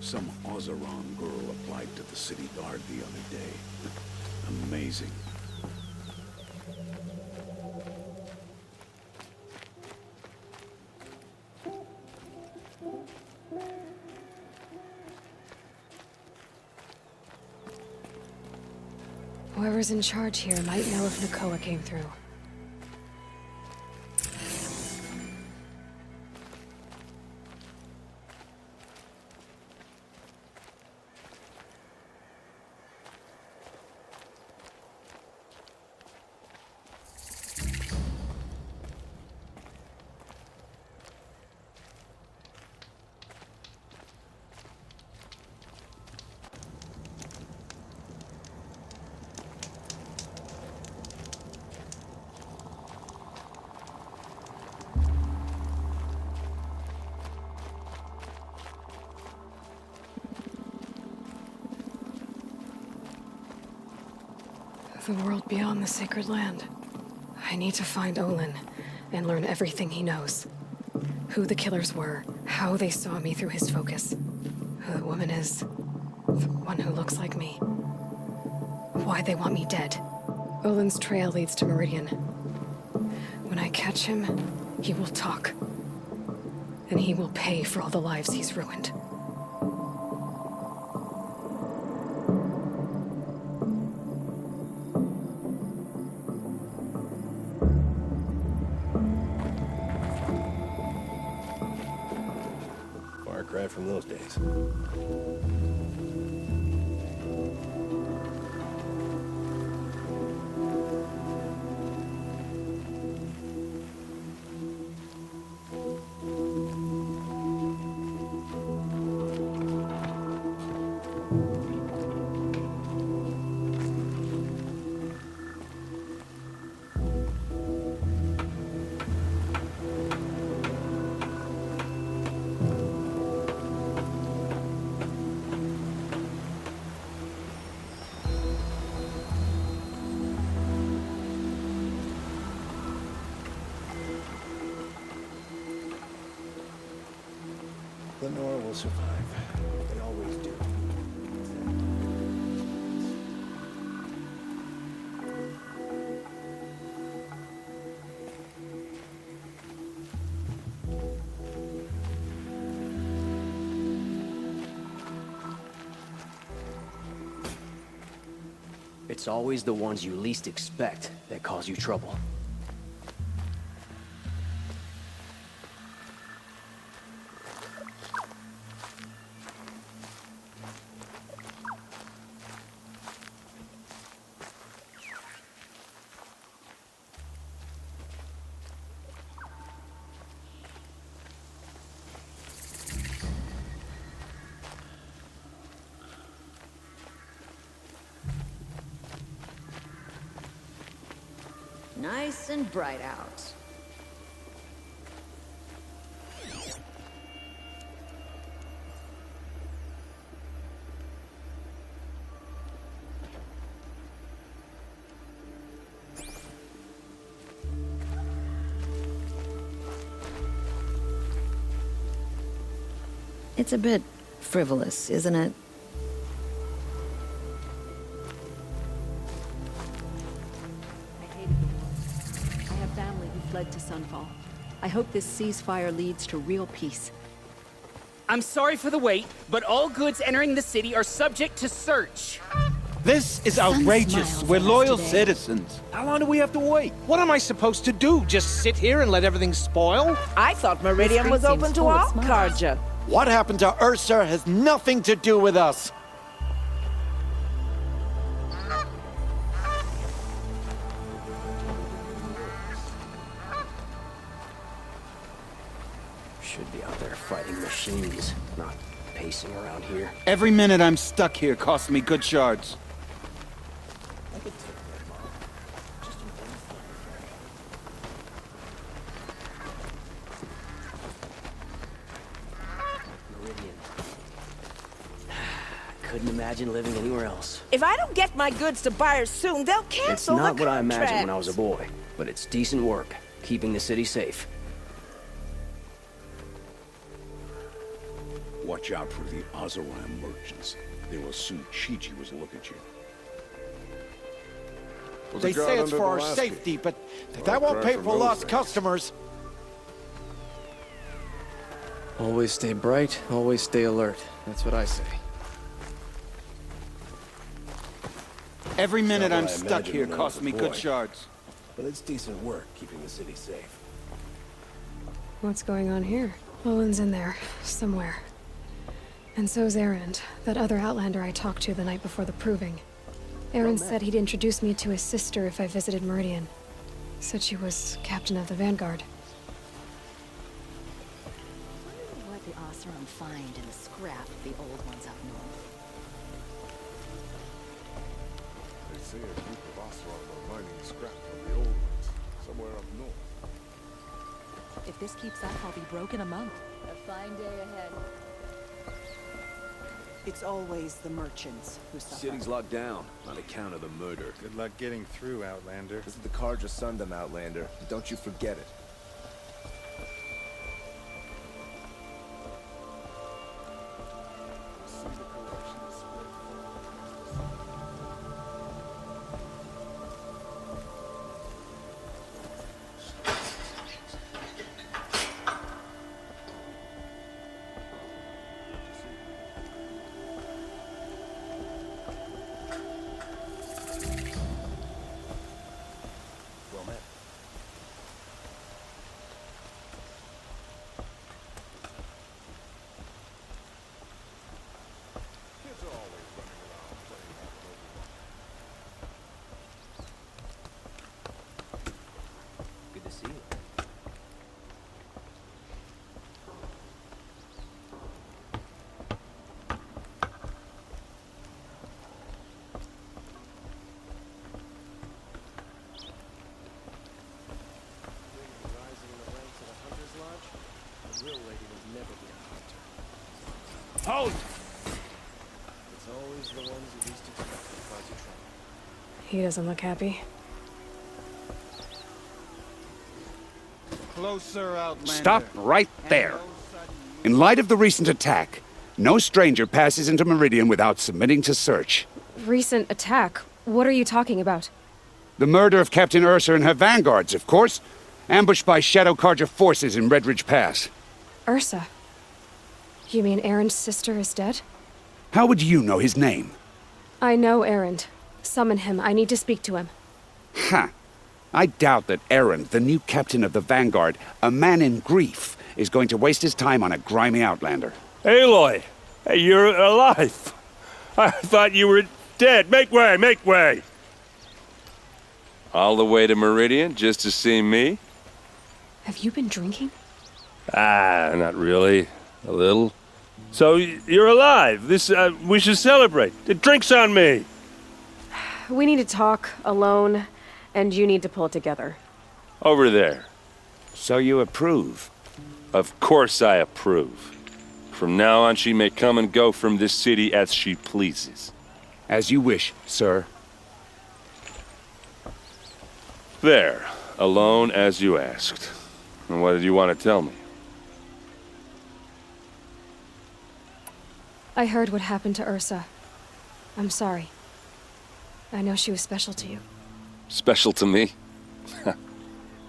Some Ozeron girl applied to the city guard the other day. Amazing. Whoever's in charge here might know if Nakoa came through. The world beyond the sacred land. I need to find Olin and learn everything he knows. Who the killers were, how they saw me through his focus. Who the woman is, the one who looks like me. Why they want me dead. Olin's trail leads to Meridian. When I catch him, he will talk. And he will pay for all the lives he's ruined. From those days. Lenore will survive. They always do. It's always the ones you least expect that cause you trouble. Nice and bright out. It's a bit frivolous, isn't it? Fled to Sunfall. I hope this ceasefire leads to real peace. I'm sorry for the wait, but all goods entering the city are subject to search. This is outrageous. We're loyal citizens. How long do we have to wait? What am I supposed to do? Just sit here and let everything spoil? I thought Meridian was open to all Carja. What happened to Ursa has nothing to do with us. Should be out there fighting machines, not pacing around here. Every minute I'm stuck here costs me good shards. Meridian. Couldn't imagine living anywhere else. If I don't get my goods to buyers soon, they'll cancel the contract. It's not what I imagined when I was a boy, but it's decent work, keeping the city safe. Watch out for the Ozaram merchants. They will assume Chi-Chi was looking at you. They say it's for our safety, but that won't pay for lost customers. Always stay bright, always stay alert. That's what I say. Every minute Not I'm what I stuck imagined here when I costs was a me good boy. shards. But it's decent work keeping the city safe. What's going on here? Owen's in there, somewhere. And so's Erend, that other Outlander I talked to the night before the proving. Erend said he'd introduce me to his sister if I visited Meridian. Said she was captain of the Vanguard. What the Oseram find in the scrap of the old ones up north. They say a group of Oseram are mining scrap from the old ones, somewhere up north. If this keeps up, I'll be broke in a month. A fine day ahead. It's always the merchants who suffer. City's locked down on account of the murder. Good luck getting through, Outlander. This is the Carja Sundom, Outlander. Don't you forget it. See the corruption is spread. Well met. Kids are always running around playing out of everyone. Good to see you. Rising in the ranks of the Hunter's Lodge, the real lady will never be a hunter. Hold! It's always the ones you least expect to cause you trouble. He doesn't look happy. Closer, Outlander. Stop right there. And no sudden In light of the recent attack, no stranger passes into Meridian without submitting to search. Recent attack? What are you talking about? The murder of Captain Ursa and her vanguards, of course. Ambushed by Shadow Carja forces in Red Ridge Pass. Ursa? You mean Erend's sister is dead? How would you know his name? I know Erend. Summon him. I need to speak to him. Ha! I doubt that Erend, the new captain of the Vanguard, a man in grief, is going to waste his time on a grimy Outlander. Aloy! Hey, you're alive! I thought you were dead. Make way, make way! All the way to Meridian just to see me? Have you been drinking? Ah, not really. A little. So, you're alive. We should celebrate. The drink's on me! We need to talk, alone, and you need to pull it together. Over there. So you approve? Of course I approve. From now on, she may come and go from this city as she pleases. As you wish, sir. There. Alone as you asked. And what did you want to tell me? I heard what happened to Ursa. I'm sorry. I know she was special to you. Special to me?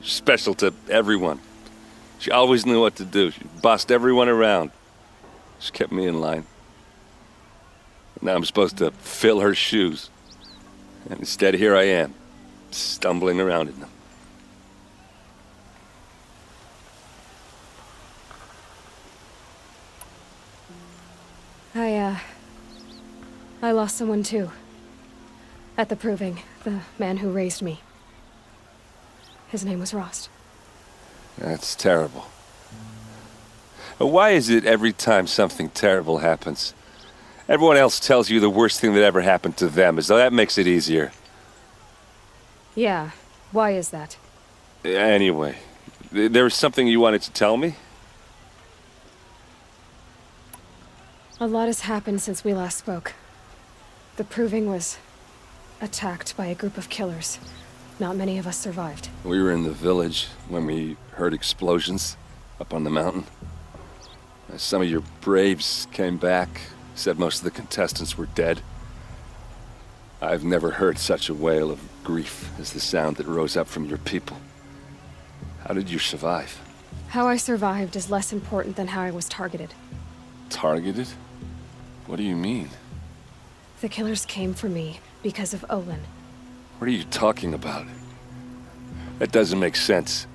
Special to everyone. She always knew what to do. She bossed everyone around. She kept me in line. Now I'm supposed to fill her shoes. And instead, here I am, stumbling around in them. I lost someone too. At the proving, the man who raised me. His name was Rost. That's terrible. Why is it every time something terrible happens, everyone else tells you the worst thing that ever happened to them, as though that makes it easier? Yeah, why is that? Anyway, there was something you wanted to tell me? A lot has happened since we last spoke. The proving was attacked by a group of killers. Not many of us survived. We were in the village when we heard explosions up on the mountain. Some of your braves came back, said most of the contestants were dead. I've never heard such a wail of grief as the sound that rose up from your people. How did you survive? How I survived is less important than how I was targeted. Targeted? What do you mean? The killers came for me because of Olin. What are you talking about? That doesn't make sense.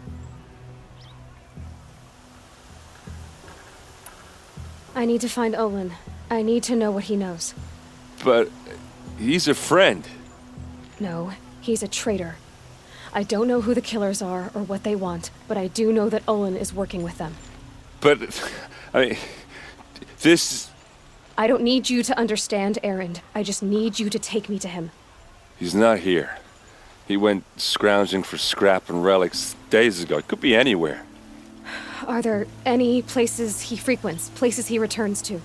I need to find Olin. I need to know what he knows. But he's a friend. No, he's a traitor. I don't know who the killers are or what they want, but I do know that Olin is working with them. But, I mean, this... I don't need you to understand, Erend. I just need you to take me to him. He's not here. He went scrounging for scrap and relics days ago. It could be anywhere. Are there any places he frequents, places he returns to?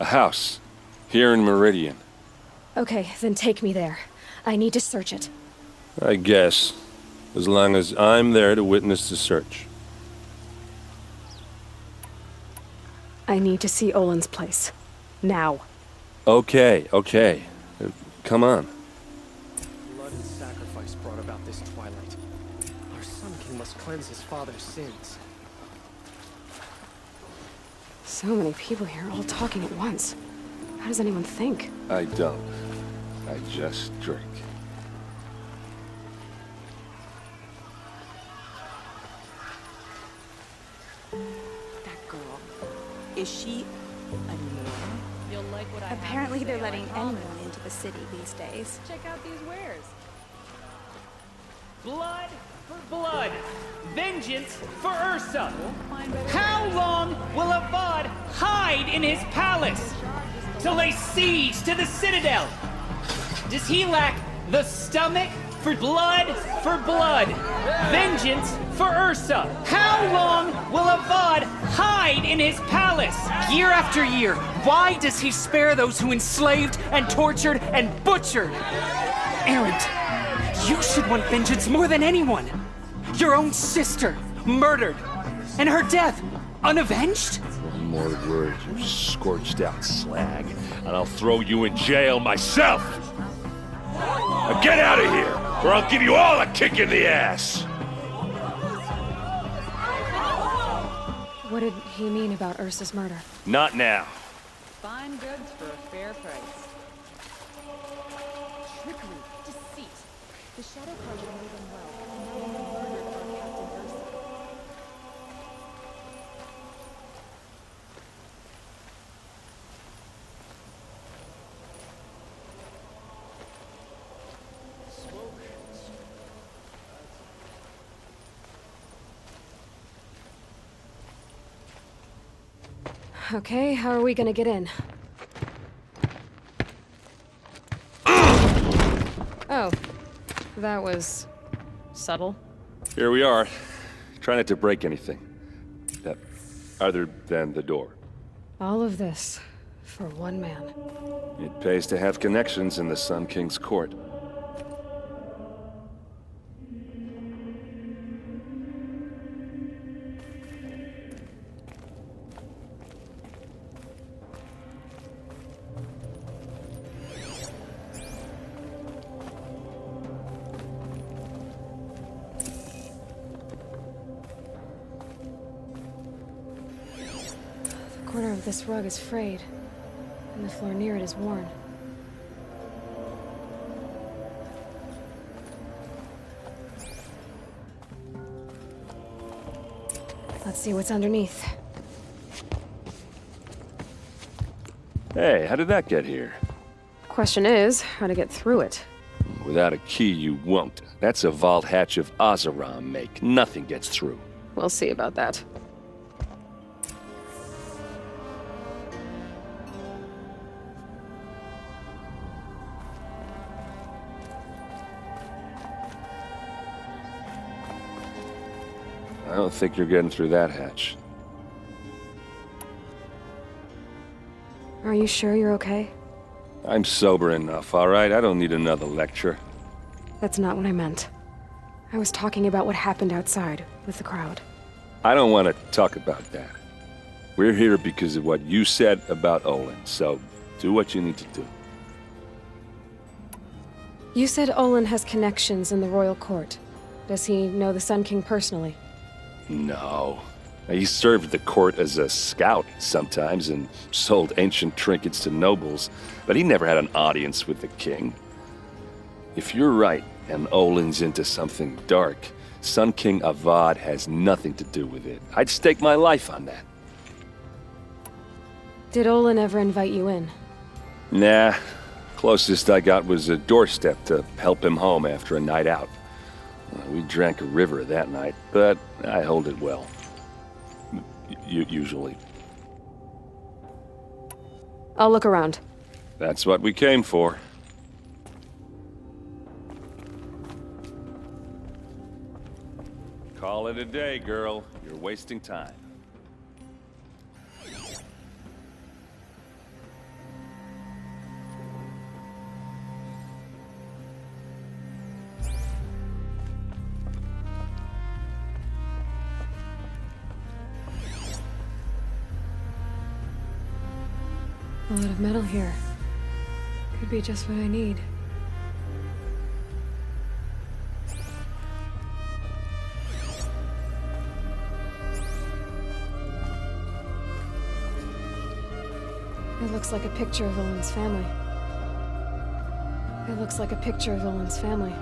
A house. Here in Meridian. Okay, then take me there. I need to search it. I guess. As long as I'm there to witness the search. I need to see Olin's place. Now. Okay. Come on. Blood and sacrifice brought about this twilight. Our Sun King must cleanse his father's sins. So many people here, all talking at once. How does anyone think? I don't. I just drink. That girl. Is she a norm? You'll like what I Apparently they're letting anyone into the city these days. Check out these wares. Blood for blood. Vengeance for Ursa. How long will Avad hide in his palace to lay siege to the citadel? Does he lack the stomach for blood for blood? Vengeance for Ursa. How long will Avad hide in his palace? Year after year, why does he spare those who enslaved and tortured and butchered? Erend, you should want vengeance more than anyone. Your own sister, murdered, and her death, unavenged? One more word, you scorched out slag, and I'll throw you in jail myself! Now get out of here, or I'll give you all a kick in the ass! What did he mean about Ursa's murder? Not now. Fine goods for a fair price. Trickery, deceit. The Shadow Carja knew them well, and now they murdered our Captain Ursa. Okay, how are we gonna get in? Oh, that was subtle. Here we are. Try not to break anything. Other than the door. All of this for one man. It pays to have connections in the Sun King's court. The corner of this rug is frayed, and the floor near it is worn. Let's see what's underneath. Hey, how did that get here? Question is, how to get through it. Without a key, you won't. That's a vault hatch of Oseram make. Nothing gets through. We'll see about that. I don't think you're getting through that hatch. Are you sure you're okay? I'm sober enough, all right? I don't need another lecture. That's not what I meant. I was talking about what happened outside with the crowd. I don't want to talk about that. We're here because of what you said about Olin, so do what you need to do. You said Olin has connections in the royal court. Does he know the Sun King personally? No. He served the court as a scout sometimes and sold ancient trinkets to nobles, but he never had an audience with the king. If you're right, and Olin's into something dark, Sun King Avad has nothing to do with it. I'd stake my life on that. Did Olin ever invite you in? Nah. Closest I got was a doorstep to help him home after a night out. We drank a river that night, but I hold it well. Usually. I'll look around. That's what we came for. Call it a day, girl. You're wasting time. A lot of metal here. Could be just what I need. It looks like a picture of Olin's family. It looks like a picture of Olin's family.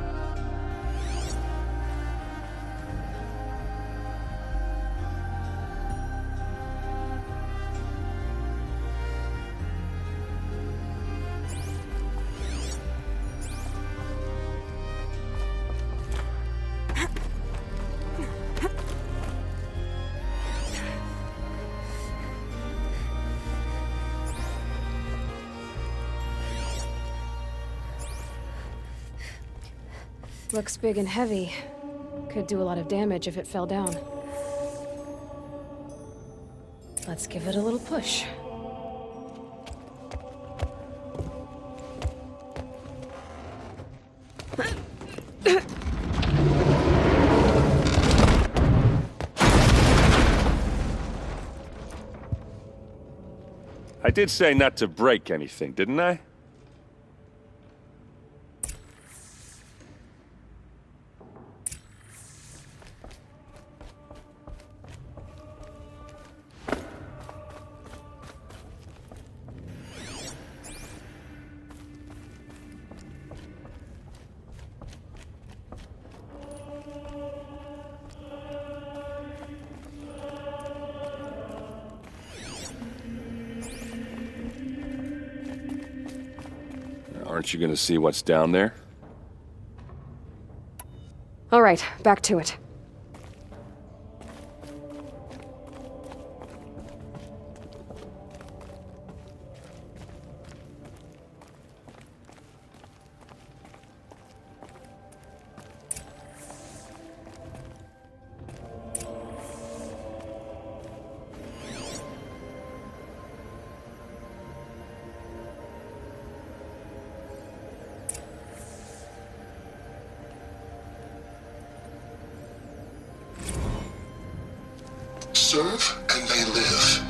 Looks big and heavy. Could do a lot of damage if it fell down. Let's give it a little push. I did say not to break anything, didn't I? Aren't you gonna see what's down there? All right, back to it. Serve and they live.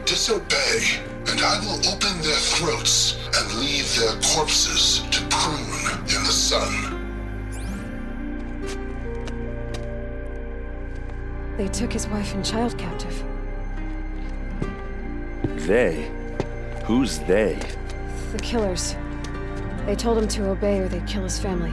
Disobey, and I will open their throats and leave their corpses to prune in the sun. They took his wife and child captive. They? Who's they? The killers. They told him to obey or they'd kill his family.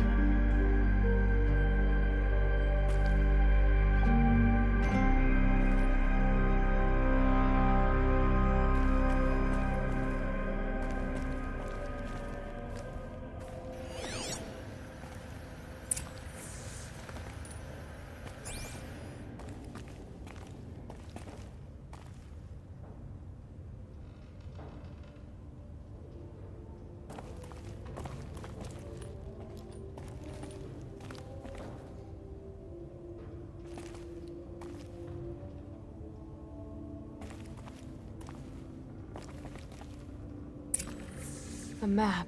A map.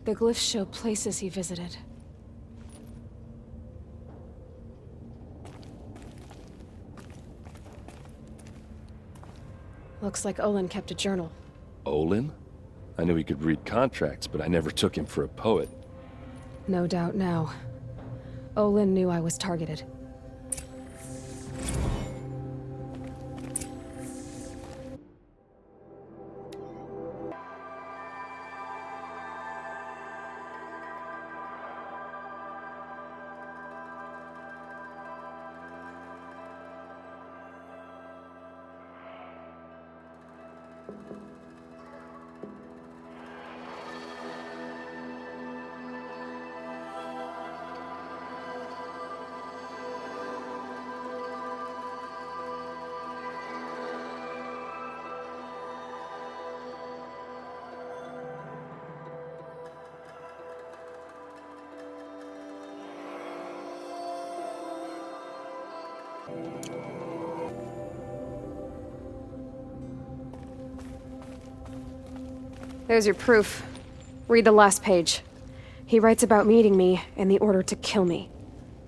The glyphs show places he visited. Looks like Olin kept a journal. Olin? I knew he could read contracts, but I never took him for a poet. No doubt now. Olin knew I was targeted. There's your proof. Read the last page. He writes about meeting me and the order to kill me.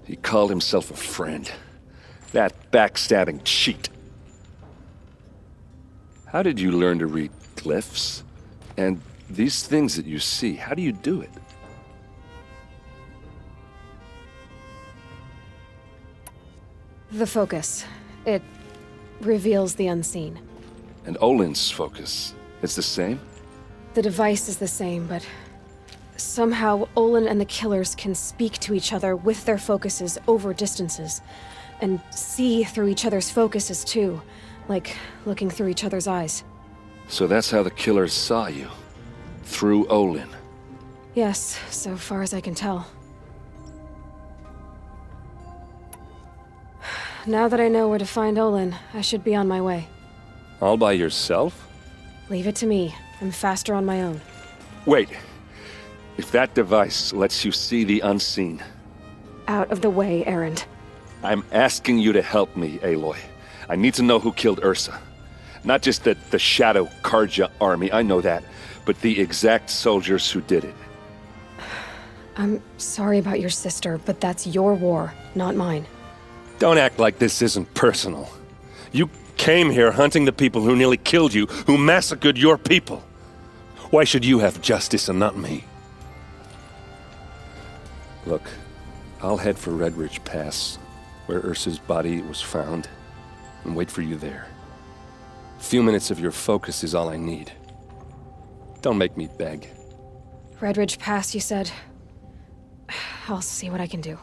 He called himself a friend. That backstabbing cheat. How did you learn to read glyphs? And these things that you see, how do you do it? The focus. It reveals the unseen. And Olin's focus, it's the same? The device is the same, but somehow Olin and the killers can speak to each other with their focuses over distances, and see through each other's focuses too, like looking through each other's eyes. So that's how the killers saw you? Through Olin? Yes, so far as I can tell. Now that I know where to find Olin, I should be on my way. All by yourself? Leave it to me. I'm faster on my own. Wait. If that device lets you see the unseen... Out of the way, Erend. I'm asking you to help me, Aloy. I need to know who killed Ursa. Not just the Shadow Karja army, I know that, but the exact soldiers who did it. I'm sorry about your sister, but that's your war, not mine. Don't act like this isn't personal. You came here hunting the people who nearly killed you, who massacred your people. Why should you have justice and not me? Look, I'll head for Red Ridge Pass, where Ursa's body was found, and wait for you there. A few minutes of your focus is all I need. Don't make me beg. Red Ridge Pass, you said? I'll see what I can do.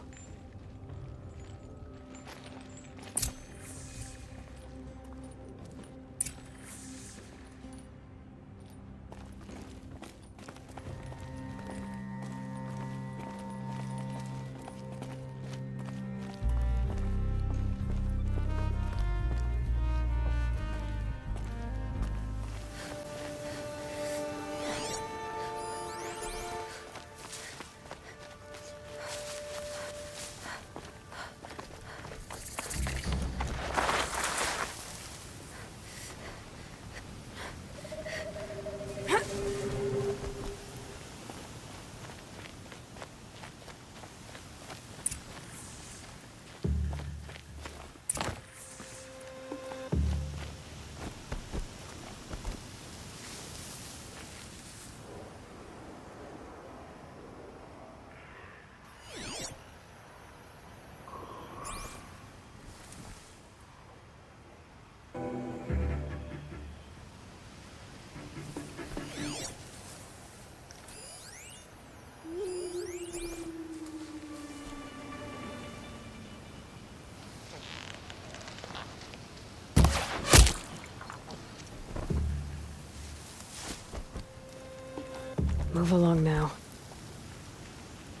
Move along now.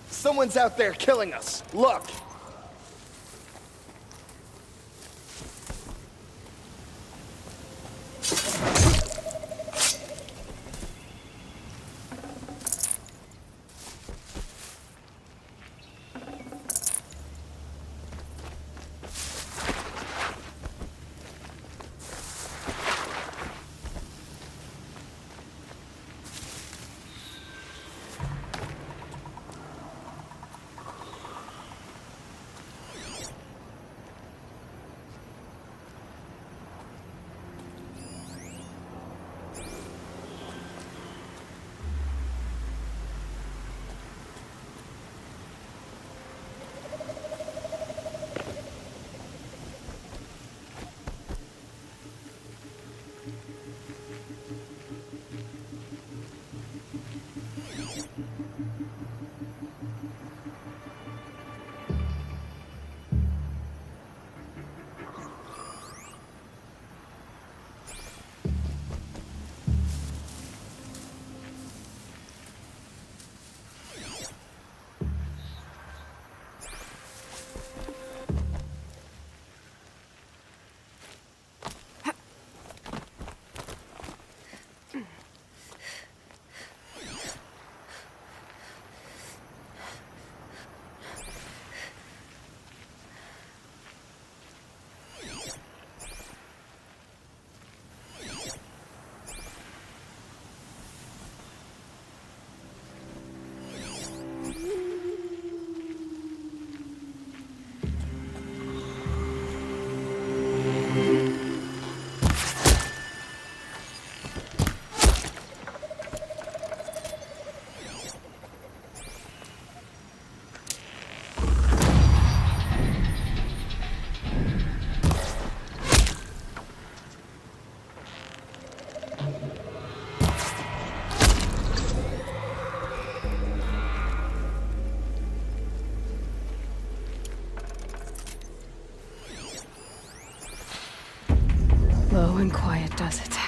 Someone's out there killing us. Look! Low and quiet does it.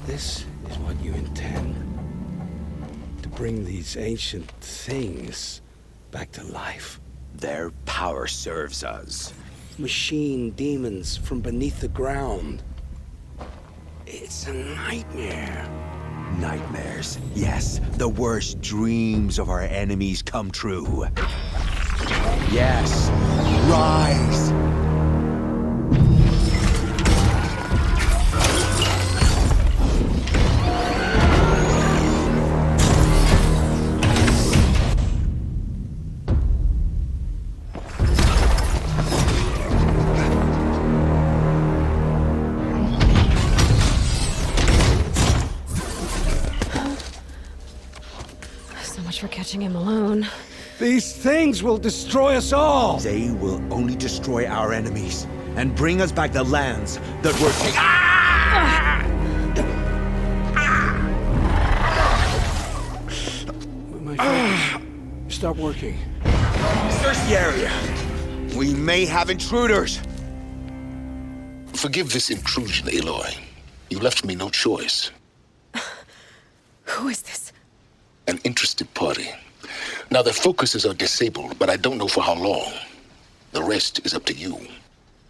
This is what you intend? To bring these ancient things back to life? Their power serves us. Machine demons from beneath the ground. It's a nightmare. Nightmares. Yes, the worst dreams of our enemies come true. Yes, rise! For catching him alone. These things will destroy us all! They will only destroy our enemies and bring us back the lands that were My focus. Stop working. Search the area. We may have intruders. Forgive this intrusion, Aloy. You left me no choice. Who is this? An interested party. Now, their focuses are disabled, but I don't know for how long. The rest is up to you.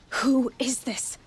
Who is this?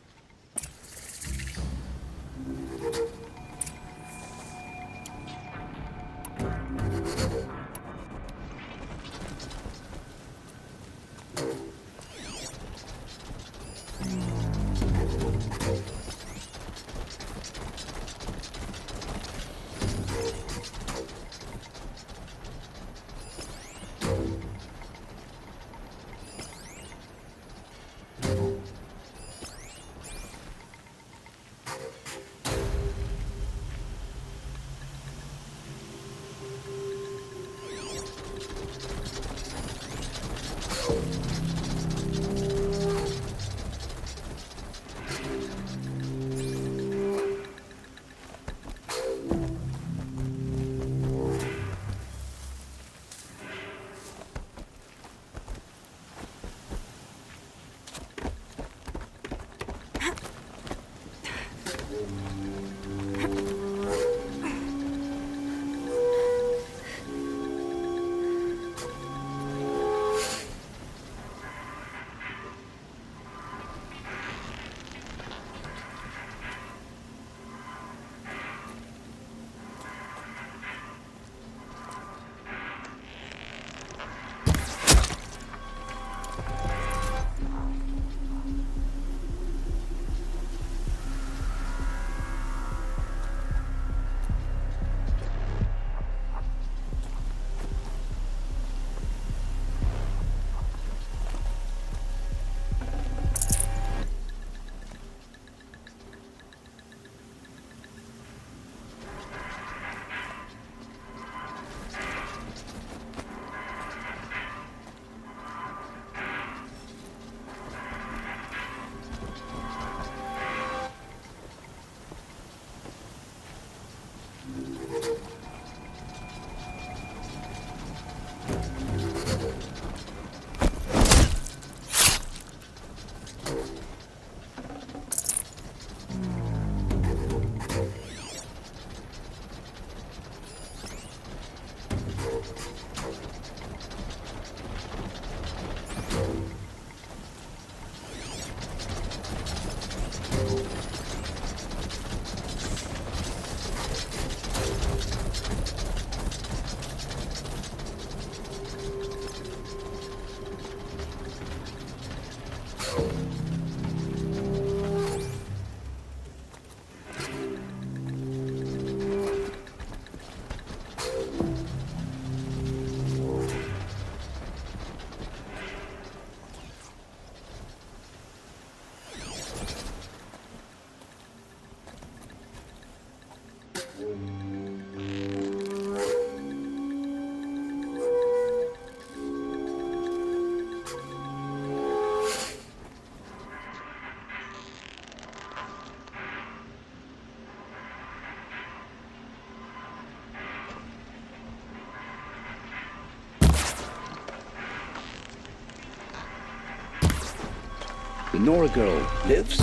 The Nora girl lives?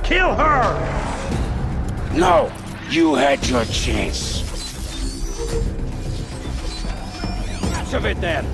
Kill her! No! You had your chance. Lots of it then.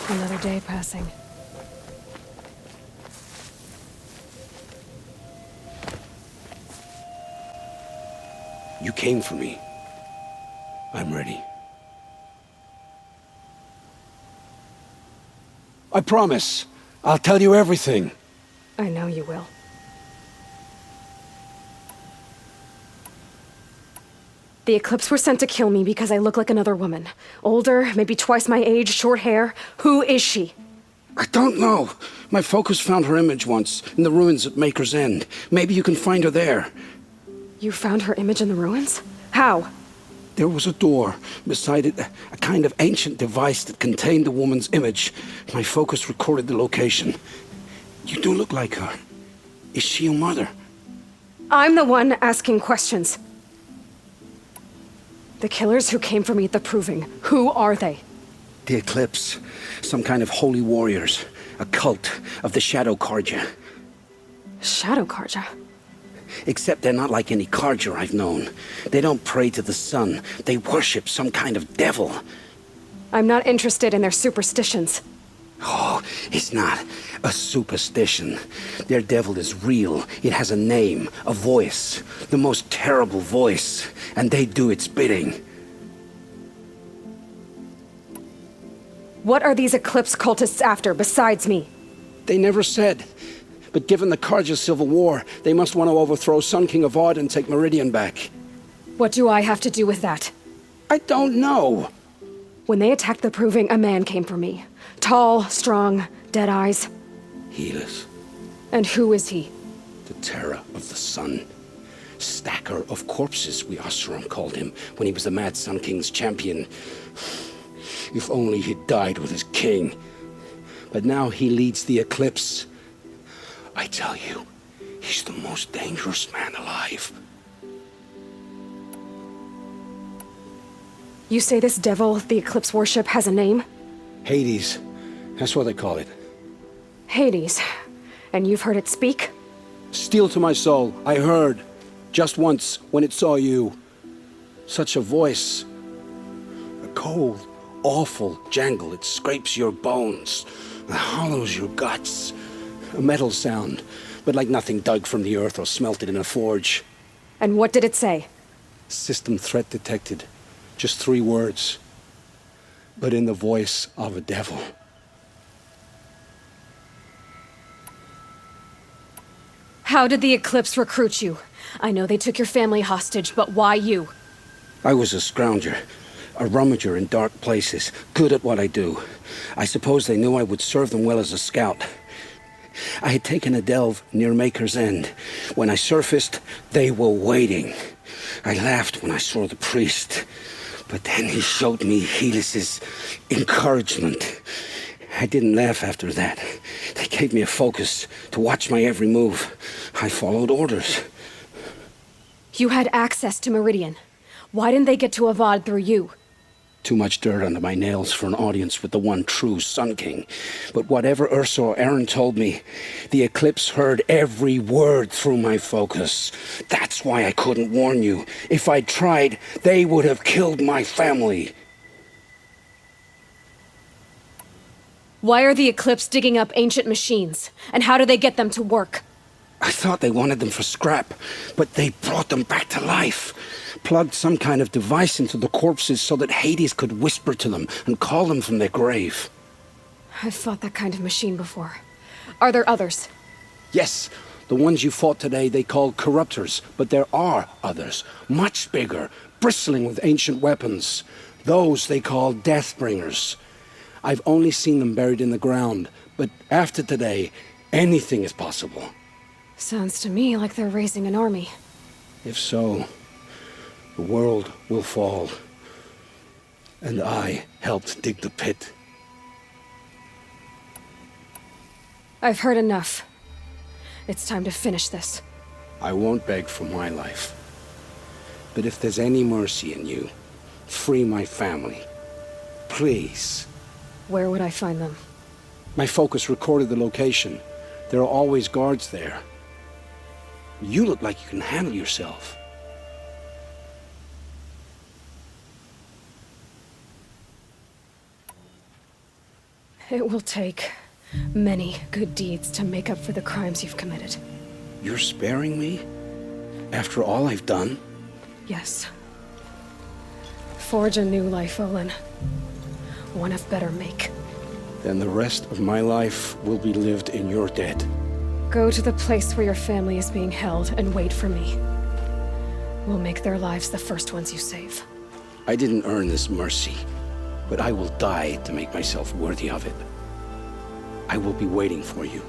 Another day passing. You came for me. I'm ready. I promise. I'll tell you everything. I know you will. The Eclipse were sent to kill me because I look like another woman. Older, maybe twice my age, short hair. Who is she? I don't know. My focus found her image once, in the ruins at Maker's End. Maybe you can find her there. You found her image in the ruins? How? There was a door. Beside it, a kind of ancient device that contained the woman's image. My focus recorded the location. You do look like her. Is she your mother? I'm the one asking questions. The killers who came for me at the Proving, who are they? The Eclipse. Some kind of holy warriors. A cult of the Shadow Carja. Shadow Carja? Except they're not like any Carja I've known. They don't pray to the sun. They worship some kind of devil. I'm not interested in their superstitions. Oh, it's not a superstition. Their devil is real. It has a name, a voice. The most terrible voice. And they do its bidding. What are these Eclipse cultists after, besides me? They never said. But given the Carja civil war, they must want to overthrow Sun King Avad and take Meridian back. What do I have to do with that? I don't know. When they attacked the Proving, a man came for me. Tall, strong, dead eyes. Healers. And who is he? The terror of the sun. Stacker of corpses, we Oseram called him, when he was the Mad Sun King's champion. If only he'd died with his king. But now he leads the Eclipse. I tell you, he's the most dangerous man alive. You say this devil, the Eclipse worship, has a name? Hades. That's what they call it. Hades. And you've heard it speak? Steel to my soul, I heard. Just once, when it saw you. Such a voice. A cold, awful jangle. It scrapes your bones. It hollows your guts. A metal sound, but like nothing dug from the earth or smelted in a forge. And what did it say? System threat detected. Just 3 words. But in the voice of a devil. How did the Eclipse recruit you? I know they took your family hostage, but why you? I was a scrounger. A rummager in dark places. Good at what I do. I suppose they knew I would serve them well as a scout. I had taken a delve near Maker's End. When I surfaced, they were waiting. I laughed when I saw the priest. But then he showed me Helis's encouragement. I didn't laugh after that. They gave me a focus to watch my every move. I followed orders. You had access to Meridian. Why didn't they get to Avad through you? Too much dirt under my nails for an audience with the one true Sun King. But whatever Ursa or Aaron told me, the Eclipse heard every word through my focus. That's why I couldn't warn you. If I'd tried, they would have killed my family. Why are the Eclipse digging up ancient machines? And how do they get them to work? I thought they wanted them for scrap, but they brought them back to life. Plugged some kind of device into the corpses so that Hades could whisper to them and call them from their grave. I've fought that kind of machine before. Are there others? Yes, the ones you fought today they call corruptors, but there are others, much bigger, bristling with ancient weapons. Those they call Deathbringers. I've only seen them buried in the ground, but after today, anything is possible. Sounds to me like they're raising an army. If so, the world will fall. And I helped dig the pit. I've heard enough. It's time to finish this. I won't beg for my life. But if there's any mercy in you, free my family. Please. Where would I find them? My focus recorded the location. There are always guards there. You look like you can handle yourself. It will take many good deeds to make up for the crimes you've committed. You're sparing me? After all I've done? Yes. Forge a new life, Olin. One of better make. Then the rest of my life will be lived in your debt. Go to the place where your family is being held and wait for me. We'll make their lives the first ones you save. I didn't earn this mercy, but I will die to make myself worthy of it. I will be waiting for you.